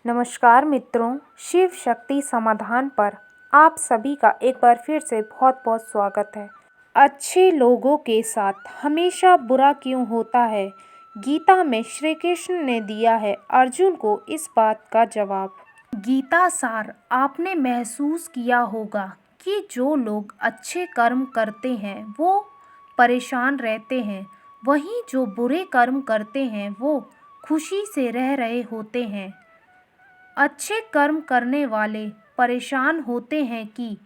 नमस्कार मित्रों, शिव शक्ति समाधान पर आप सभी का एक बार फिर से बहुत बहुत स्वागत है। अच्छे लोगों के साथ हमेशा बुरा क्यों होता है? गीता में श्री कृष्ण ने दिया है अर्जुन को इस बात का जवाब। गीता सार आपने महसूस किया होगा कि जो लोग अच्छे कर्म करते हैं वो परेशान रहते हैं, वहीं जो बुरे कर्म करते हैं वो खुशी से रह रहे होते हैं। अच्छे कर्म करने वाले परेशान होते हैं कि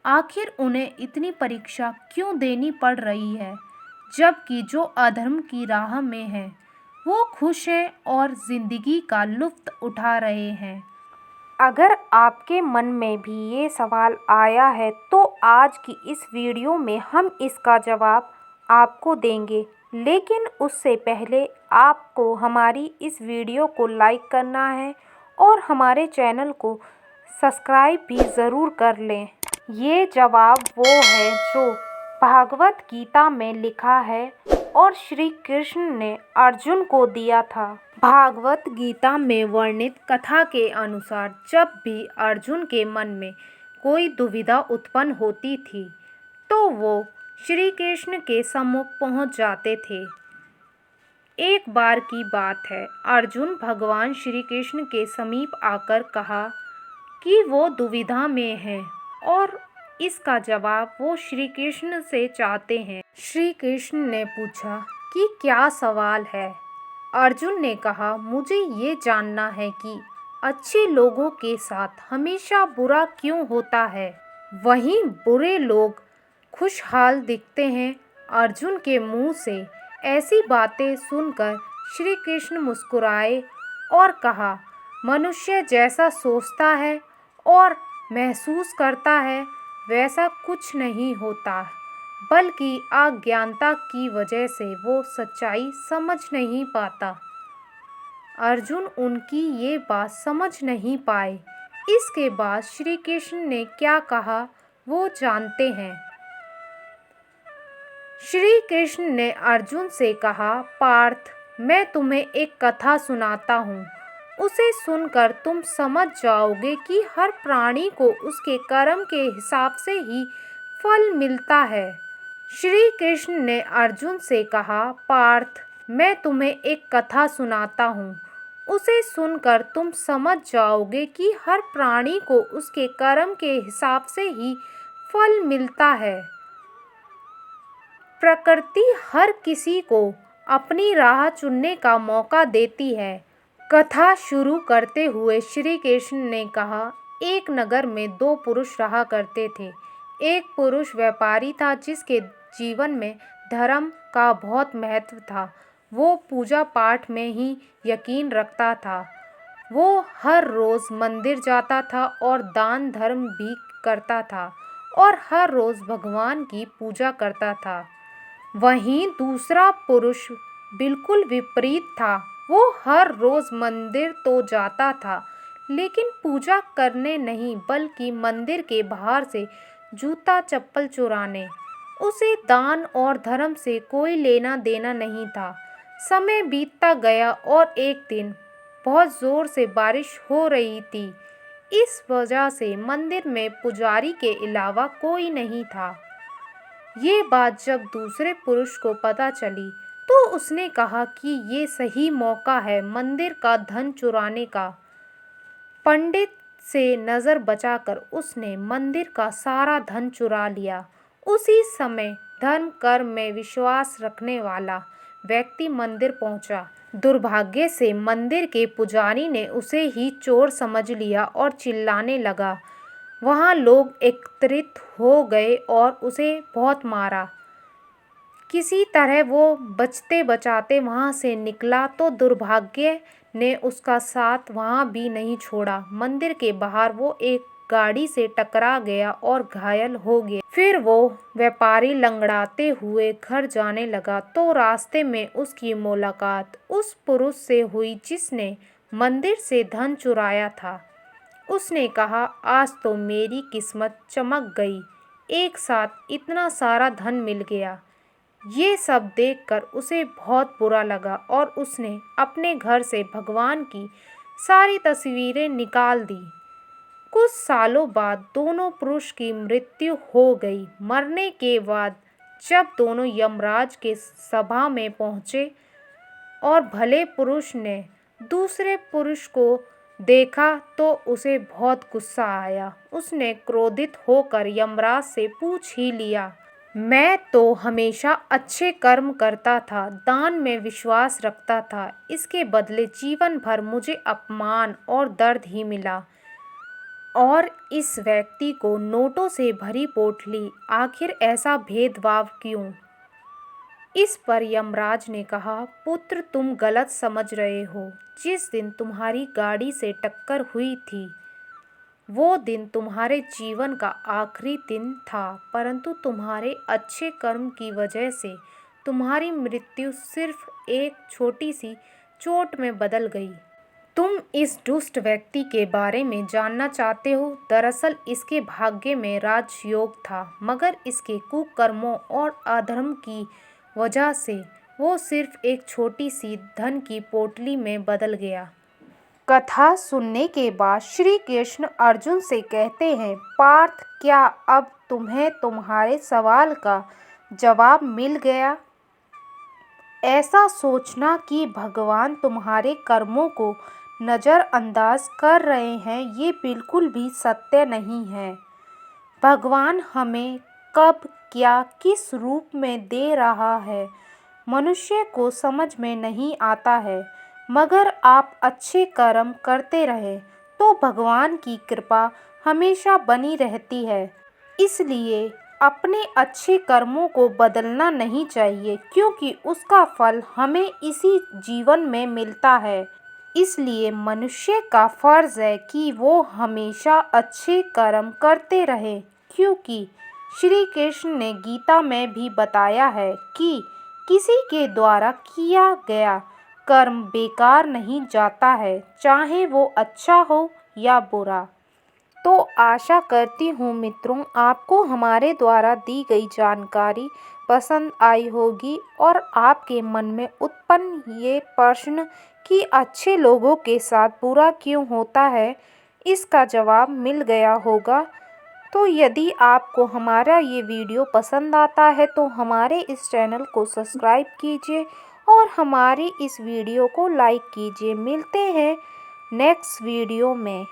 आखिर उन्हें इतनी परीक्षा क्यों देनी पड़ रही है, जबकि जो अधर्म की राह में है वो खुश हैं और जिंदगी का लुत्फ उठा रहे हैं। अगर आपके मन में भी ये सवाल आया है तो आज की इस वीडियो में हम इसका जवाब आपको देंगे, लेकिन उससे पहले आपको हमारी इस वीडियो को लाइक करना है और हमारे चैनल को सब्सक्राइब भी ज़रूर कर लें। ये जवाब वो है जो भागवत गीता में लिखा है और श्री कृष्ण ने अर्जुन को दिया था। भागवत गीता में वर्णित कथा के अनुसार जब भी अर्जुन के मन में कोई दुविधा उत्पन्न होती थी तो वो श्री कृष्ण के सम्मुख पहुंच जाते थे। एक बार की बात है, अर्जुन भगवान श्री कृष्ण के समीप आकर कहा कि वो दुविधा में है और इसका जवाब वो श्री कृष्ण से चाहते हैं। श्री कृष्ण ने पूछा कि क्या सवाल है? अर्जुन ने कहा, मुझे ये जानना है कि अच्छे लोगों के साथ हमेशा बुरा क्यों होता है, वहीं बुरे लोग खुशहाल दिखते हैं। अर्जुन के मुंह से ऐसी बातें सुनकर श्री कृष्ण मुस्कुराए और कहा, मनुष्य जैसा सोचता है और महसूस करता है वैसा कुछ नहीं होता, बल्कि अज्ञानता की वजह से वो सच्चाई समझ नहीं पाता। अर्जुन उनकी ये बात समझ नहीं पाए। इसके बाद श्री कृष्ण ने क्या कहा वो जानते हैं। श्री कृष्ण ने अर्जुन से कहा, पार्थ, मैं तुम्हें एक कथा सुनाता हूँ। उसे सुनकर तुम समझ जाओगे कि हर प्राणी को उसके कर्म के हिसाब से ही फल मिलता है। श्री कृष्ण ने अर्जुन से कहा, पार्थ, मैं तुम्हें एक कथा सुनाता हूँ। उसे सुनकर तुम समझ जाओगे कि हर प्राणी को उसके कर्म के हिसाब से ही फल मिलता है। प्रकृति हर किसी को अपनी राह चुनने का मौका देती है। कथा शुरू करते हुए श्री कृष्ण ने कहा, एक नगर में दो पुरुष रहा करते थे। एक पुरुष व्यापारी था जिसके जीवन में धर्म का बहुत महत्व था। वो पूजा पाठ में ही यकीन रखता था। वो हर रोज़ मंदिर जाता था और दान धर्म भी करता था और हर रोज़ भगवान की पूजा करता था। वहीं दूसरा पुरुष बिल्कुल विपरीत था। वो हर रोज़ मंदिर तो जाता था, लेकिन पूजा करने नहीं बल्कि मंदिर के बाहर से जूता चप्पल चुराने। उसे दान और धर्म से कोई लेना देना नहीं था। समय बीतता गया और एक दिन बहुत ज़ोर से बारिश हो रही थी। इस वजह से मंदिर में पुजारी के अलावा कोई नहीं था। ये बात जब दूसरे पुरुष को पता चली तो उसने कहा कि ये सही मौका है मंदिर का धन चुराने का। पंडित से नज़र बचाकर उसने मंदिर का सारा धन चुरा लिया। उसी समय धर्म कर्म में विश्वास रखने वाला व्यक्ति मंदिर पहुंचा। दुर्भाग्य से मंदिर के पुजारी ने उसे ही चोर समझ लिया और चिल्लाने लगा। वहाँ लोग एकत्रित हो गए और उसे बहुत मारा। किसी तरह वो बचते बचाते वहाँ से निकला तो दुर्भाग्य ने उसका साथ वहाँ भी नहीं छोड़ा। मंदिर के बाहर वो एक गाड़ी से टकरा गया और घायल हो गया। फिर वो व्यापारी लंगड़ाते हुए घर जाने लगा तो रास्ते में उसकी मुलाकात उस पुरुष से हुई जिसने मंदिर से धन चुराया था। उसने कहा, आज तो मेरी किस्मत चमक गई, एक साथ इतना सारा धन मिल गया। ये सब देखकर उसे बहुत बुरा लगा और उसने अपने घर से भगवान की सारी तस्वीरें निकाल दी। कुछ सालों बाद दोनों पुरुष की मृत्यु हो गई। मरने के बाद जब दोनों यमराज के सभा में पहुँचे और भले पुरुष ने दूसरे पुरुष को देखा तो उसे बहुत गुस्सा आया। उसने क्रोधित होकर यमराज से पूछ ही लिया, मैं तो हमेशा अच्छे कर्म करता था, दान में विश्वास रखता था, इसके बदले जीवन भर मुझे अपमान और दर्द ही मिला। और इस व्यक्ति को नोटों से भरी पोटली, आखिर ऐसा भेदभाव क्यों? इस पर यमराज ने कहा, पुत्र तुम गलत समझ रहे हो। जिस दिन तुम्हारी गाड़ी से टक्कर हुई थी वो दिन तुम्हारे जीवन का आखिरी दिन था, परंतु तुम्हारे अच्छे कर्म की वजह से तुम्हारी मृत्यु सिर्फ एक छोटी सी चोट में बदल गई। तुम इस दुष्ट व्यक्ति के बारे में जानना चाहते हो? दरअसल इसके भाग्य में राजयोग था, मगर इसके कुकर्मों और अधर्म की वजह से वो सिर्फ एक छोटी सी धन की पोटली में बदल गया। कथा सुनने के बाद श्री कृष्ण अर्जुन से कहते हैं, पार्थ क्या अब तुम्हें तुम्हारे सवाल का जवाब मिल गया? ऐसा सोचना कि भगवान तुम्हारे कर्मों को नज़रअंदाज कर रहे हैं, ये बिल्कुल भी सत्य नहीं है। भगवान हमें कब क्या किस रूप में दे रहा है मनुष्य को समझ में नहीं आता है, मगर आप अच्छे कर्म करते रहें तो भगवान की कृपा हमेशा बनी रहती है। इसलिए अपने अच्छे कर्मों को बदलना नहीं चाहिए, क्योंकि उसका फल हमें इसी जीवन में मिलता है। इसलिए मनुष्य का फर्ज है कि वो हमेशा अच्छे कर्म करते रहे, क्योंकि श्री कृष्ण ने गीता में भी बताया है कि किसी के द्वारा किया गया कर्म बेकार नहीं जाता है, चाहे वो अच्छा हो या बुरा। तो आशा करती हूँ मित्रों आपको हमारे द्वारा दी गई जानकारी पसंद आई होगी और आपके मन में उत्पन्न ये प्रश्न कि अच्छे लोगों के साथ बुरा क्यों होता है, इसका जवाब मिल गया होगा। तो यदि आपको हमारा ये वीडियो पसंद आता है तो हमारे इस चैनल को सब्सक्राइब कीजिए और हमारी इस वीडियो को लाइक कीजिए। मिलते हैं नेक्स्ट वीडियो में।